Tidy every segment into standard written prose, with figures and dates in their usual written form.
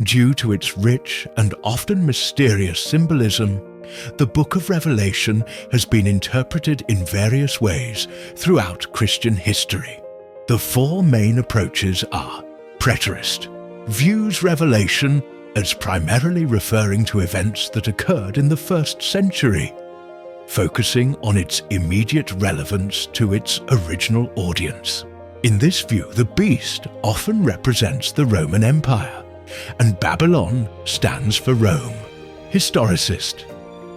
Due to its rich and often mysterious symbolism, the Book of Revelation has been interpreted in various ways throughout Christian history. The four main approaches are: preterist, views Revelation as primarily referring to events that occurred in the 1st century, focusing on its immediate relevance to its original audience. In this view, the beast often represents the Roman Empire, and Babylon stands for Rome. Historicist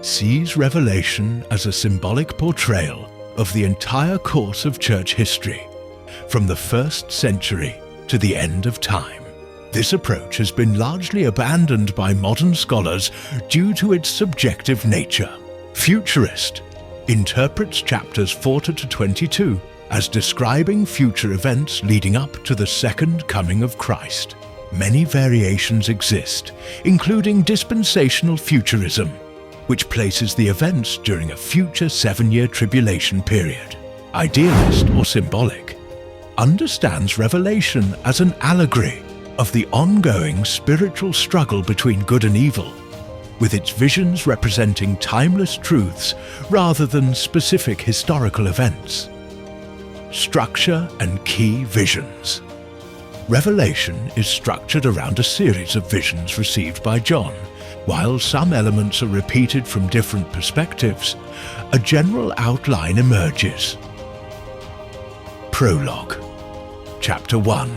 sees Revelation as a symbolic portrayal of the entire course of church history, from the 1st century to the end of time. This approach has been largely abandoned by modern scholars due to its subjective nature. Futurist interprets chapters 40 to 22 as describing future events leading up to the second coming of Christ. Many variations exist, including dispensational futurism, which places the events during a future 7-year tribulation period. Idealist or symbolic understands Revelation as an allegory of the ongoing spiritual struggle between good and evil, with its visions representing timeless truths rather than specific historical events. Structure and key visions. Revelation is structured around a series of visions received by John. While some elements are repeated from different perspectives, a general outline emerges. Prologue. Chapter 1.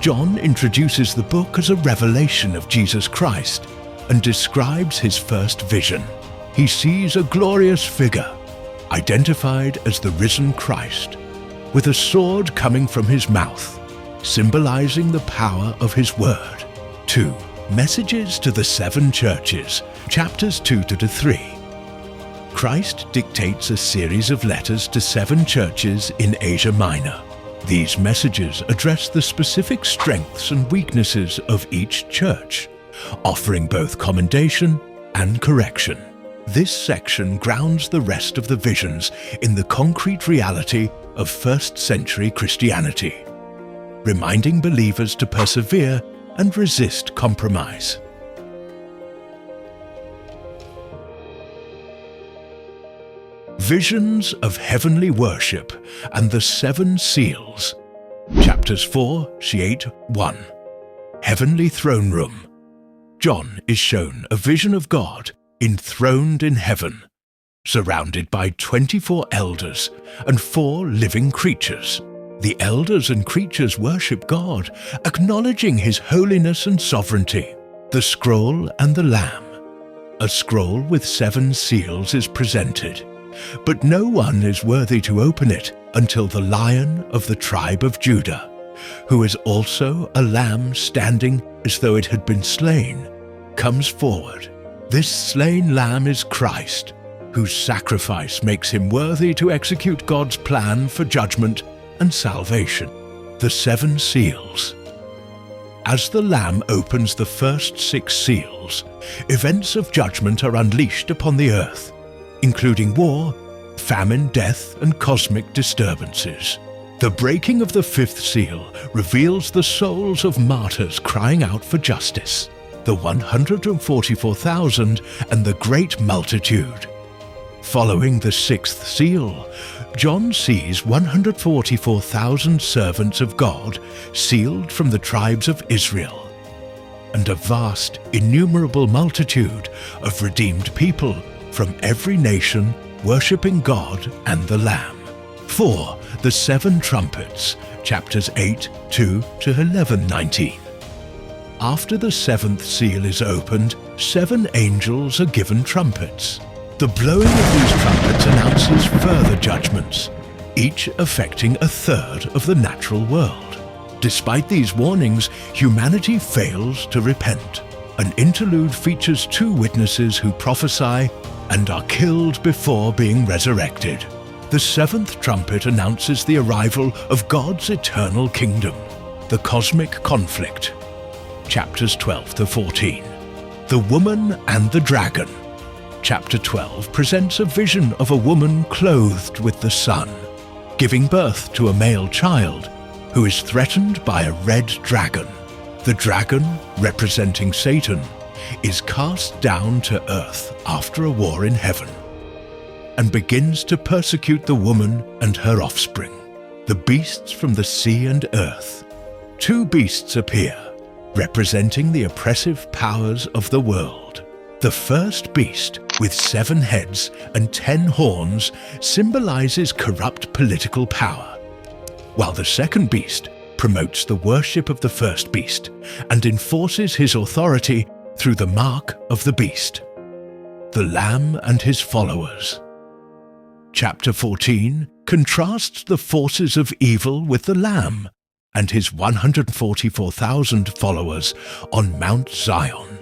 John introduces the book as a revelation of Jesus Christ and describes his first vision. He sees a glorious figure, identified as the risen Christ, with a sword coming from his mouth, symbolizing the power of his word. 2. Messages to the 7 churches, chapters 2 to 3. Christ dictates a series of letters to 7 churches in Asia Minor. These messages address the specific strengths and weaknesses of each church, offering both commendation and correction. This section grounds the rest of the visions in the concrete reality of 1st century Christianity, reminding believers to persevere and resist compromise. Visions of heavenly worship and the 7 seals. Chapters 4-8-1. Heavenly throne room. John is shown a vision of God enthroned in heaven, surrounded by 24 elders and 4 living creatures. The elders and creatures worship God, acknowledging His holiness and sovereignty. The scroll and the Lamb. A scroll with 7 seals is presented, but no one is worthy to open it until the Lion of the tribe of Judah, who is also a lamb standing as though it had been slain, comes forward. This slain lamb is Christ, whose sacrifice makes him worthy to execute God's plan for judgment and salvation. The 7 seals. As the Lamb opens the first 6 seals, events of judgment are unleashed upon the earth, including war, famine, death, and cosmic disturbances. The breaking of the 5th seal reveals the souls of martyrs crying out for justice, the 144,000 and the great multitude. Following the 6th seal, John sees 144,000 servants of God sealed from the tribes of Israel, and a vast, innumerable multitude of redeemed people from every nation worshipping God and the Lamb. 4. The 7 trumpets, chapters 8-11-19. After the 7th seal is opened, 7 angels are given trumpets. The blowing of these trumpets announces further judgments, each affecting a third of the natural world. Despite these warnings, humanity fails to repent. An interlude features 2 witnesses who prophesy and are killed before being resurrected. The 7th trumpet announces the arrival of God's eternal kingdom, the cosmic conflict. Chapters 12-14. The Woman and the Dragon. Chapter 12 presents a vision of a woman clothed with the sun, giving birth to a male child who is threatened by a red dragon. The dragon, representing Satan, is cast down to earth after a war in heaven and begins to persecute the woman and her offspring, the beasts from the sea and earth. Two beasts appear, representing the oppressive powers of the world. The first beast, with 7 heads and 10 horns, symbolizes corrupt political power, while the second beast promotes the worship of the first beast and enforces his authority through the mark of the beast, the Lamb and his followers. Chapter 14 contrasts the forces of evil with the Lamb and his 144,000 followers on Mount Zion,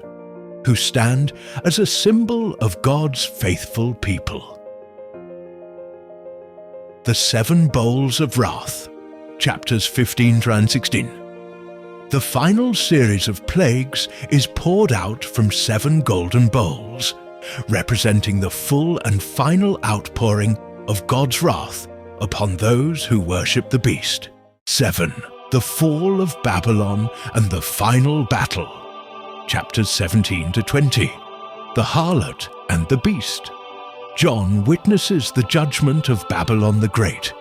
who stand as a symbol of God's faithful people. The 7 Bowls of Wrath, chapters 15 and 16. The final series of plagues is poured out from 7 golden bowls, representing the full and final outpouring of God's wrath upon those who worship the beast. 7. The fall of Babylon and the final battle, chapters 17 to 20. The harlot and the beast. John witnesses the judgment of Babylon the Great,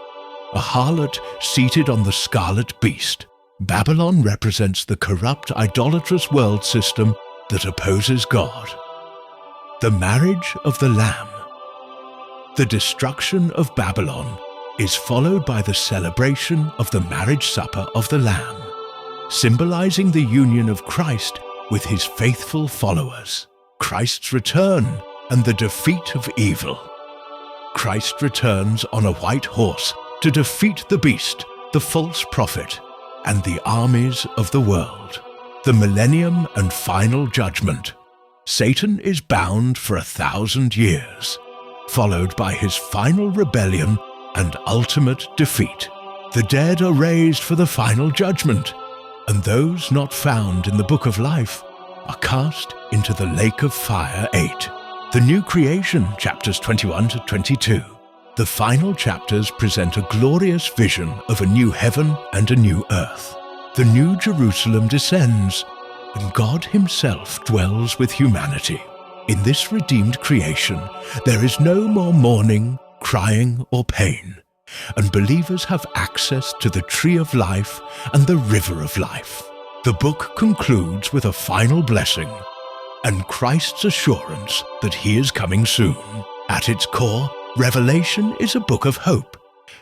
a harlot seated on the scarlet beast. Babylon represents the corrupt, idolatrous world system that opposes God. The marriage of the Lamb. The destruction of Babylon is followed by the celebration of the marriage supper of the Lamb, symbolizing the union of Christ with his faithful followers. Christ's return and the defeat of evil. Christ returns on a white horse to defeat the beast, the false prophet, and the armies of the world. The millennium and final judgment. Satan is bound for 1,000 years, followed by his final rebellion and ultimate defeat. The dead are raised for the final judgment, and those not found in the book of life are cast into the lake of fire 8. The new creation, chapters 21 to 22. The final chapters present a glorious vision of a new heaven and a new earth. The new Jerusalem descends, and God himself dwells with humanity. In this redeemed creation, there is no more mourning, crying, or pain, and believers have access to the tree of life and the river of life. The book concludes with a final blessing and Christ's assurance that he is coming soon. At its core, Revelation is a book of hope,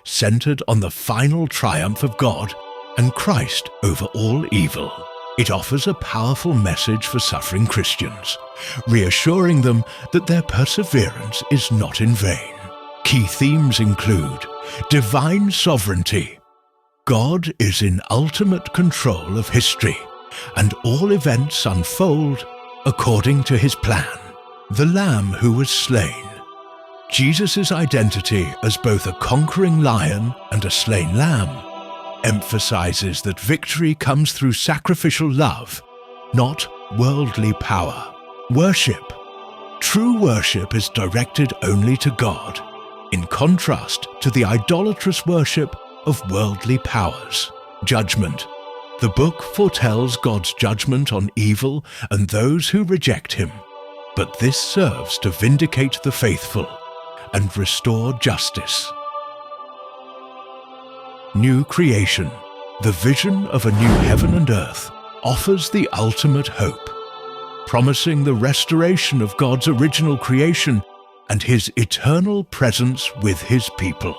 centered on the final triumph of God and Christ over all evil. It offers a powerful message for suffering Christians, reassuring them that their perseverance is not in vain. Key themes include divine sovereignty. God is in ultimate control of history, and all events unfold according to his plan. The Lamb who was slain. Jesus' identity as both a conquering lion and a slain lamb emphasizes that victory comes through sacrificial love, not worldly power. Worship. True worship is directed only to God, in contrast to the idolatrous worship of worldly powers. Judgment. The book foretells God's judgment on evil and those who reject him, but this serves to vindicate the faithful and restore justice. New creation. The vision of a new heaven and earth offers the ultimate hope, promising the restoration of God's original creation and his eternal presence with his people.